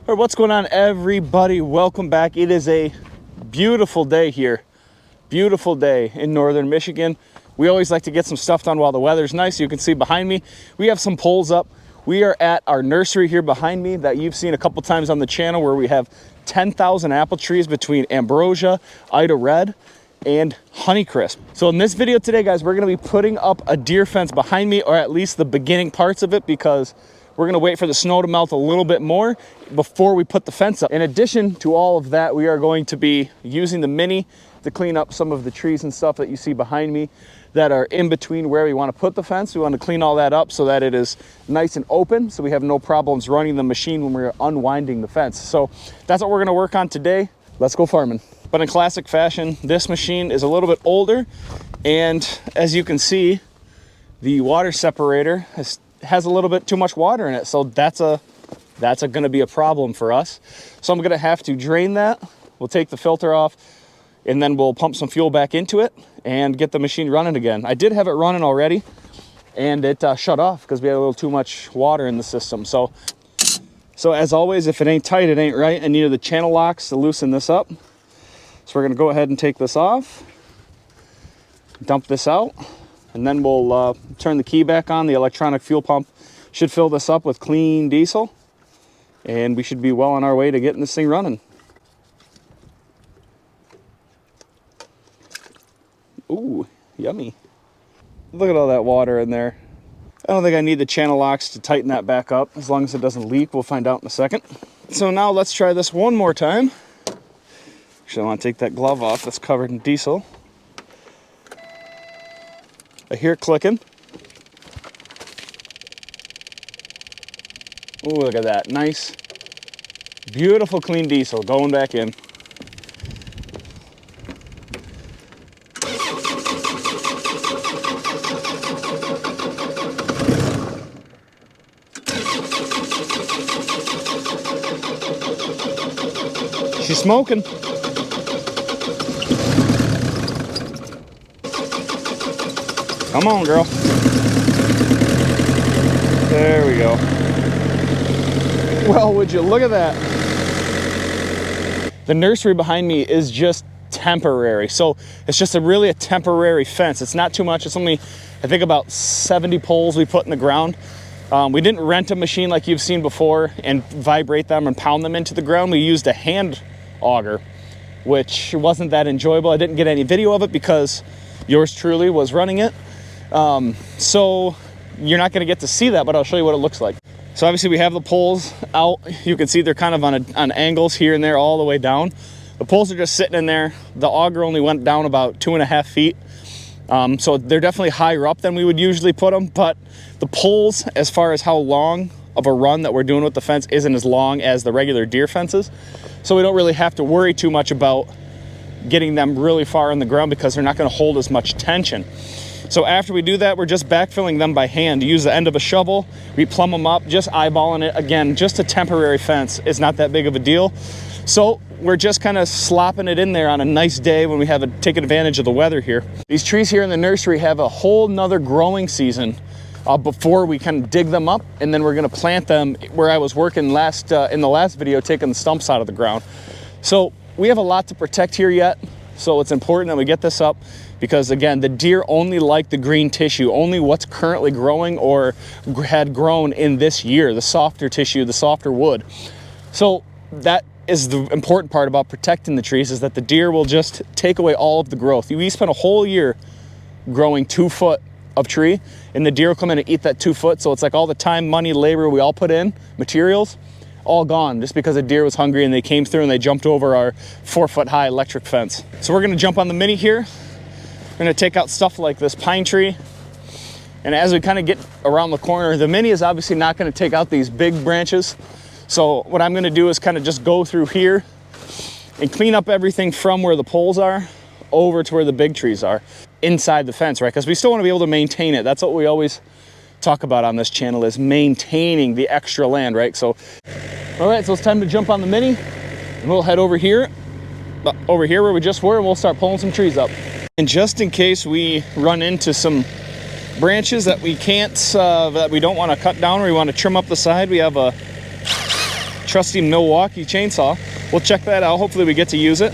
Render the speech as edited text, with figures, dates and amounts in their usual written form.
All right, what's going on, everybody? Welcome back. It is a beautiful day here. Beautiful day in northern Michigan. We always like to get some stuff done while the weather's nice. You can see behind me, we have some poles up. We are at our nursery here behind me that you've seen a couple times on the channel, where we have 10,000 apple trees between Ambrosia, Ida Red, and Honeycrisp. So in this video today, guys, we're going to be putting up a deer fence behind me, or at least the beginning parts of it, because we're going to wait for the snow to melt a little bit more before we put the fence up. In addition to all of that, we are going to be using the Mini to clean up some of the trees and stuff that you see behind me that are in between where we want to put the fence. We want to clean all that up so that it is nice and open, so we have no problems running the machine when we're unwinding the fence. So that's what we're going to work on today. Let's go farming. But in classic fashion, this machine is a little bit older, and as you can see, the water separator has a little bit too much water in it, so that's going to be a problem for us. So I'm going to have to drain that. We'll take the filter off, and then we'll pump some fuel back into it and get the machine running again. I did have it running already, and it shut off because we had a little too much water in the system. So as always, if it ain't tight, it ain't right. I needed the channel locks to loosen this up. So we're going to go ahead and take this off, dump this out, and then we'll turn the key back on. The electronic fuel pump should fill this up with clean diesel, and we should be well on our way to getting this thing running. Ooh, yummy. Look at all that water in there. I don't think I need the channel locks to tighten that back up. As long as it doesn't leak, we'll find out in a second. So now let's try this one more time. Actually, I want to take that glove off that's covered in diesel. I hear it clicking. Ooh, look at that. Nice, beautiful, clean diesel going back in. She's smoking. Come on, girl. There we go. Well, would you look at that? The nursery behind me is just temporary. So it's just really a temporary fence. It's not too much. It's only, I think, about 70 poles we put in the ground. We didn't rent a machine like you've seen before and vibrate them and pound them into the ground. We used a hand auger, which wasn't that enjoyable. I didn't get any video of it because yours truly was running it. So you're not going to get to see that, but I'll show you what it looks like. So obviously we have the poles out. You can see they're kind of on angles here and there all the way down. The poles are just sitting in there. The auger only went down about 2.5 feet. So they're definitely higher up than we would usually put them, but the poles, as far as how long of a run that we're doing with the fence, isn't as long as the regular deer fences. So we don't really have to worry too much about getting them really far in the ground because they're not going to hold as much tension. So after we do that, we're just backfilling them by hand. Use the end of a shovel, we plumb them up, just eyeballing it. Again, just a temporary fence. It's not that big of a deal. So we're just kind of slopping it in there on a nice day when we have taken advantage of the weather here. These trees here in the nursery have a whole nother growing season before we kind of dig them up, and then we're going to plant them where I was working in the last video, taking the stumps out of the ground. So we have a lot to protect here yet. So it's important that we get this up because, again, the deer only like the green tissue, only what's currently growing or had grown in this year, the softer tissue, the softer wood. So that is the important part about protecting the trees, is that the deer will just take away all of the growth. We spent a whole year growing 2 foot of tree, and the deer will come in and eat that 2 foot. So it's like all the time, money, labor we all put in, materials, all gone just because a deer was hungry and they came through and they jumped over our 4 foot high electric fence. So we're going to jump on the Mini here. We're going to take out stuff like this pine tree. And as we kind of get around the corner, the Mini is obviously not going to take out these big branches. So what I'm going to do is kind of just go through here and clean up everything from where the poles are over to where the big trees are inside the fence, right? Because we still want to be able to maintain it. That's what we always talk about on this channel, is maintaining the extra land, right? So all right, so it's time to jump on the Mini, and we'll head over here where we just were, and we'll start pulling some trees up. And just in case we run into some branches that we can't, that we don't want to cut down, or we want to trim up the side, we have a trusty Milwaukee chainsaw. We'll check that out. Hopefully we get to use it.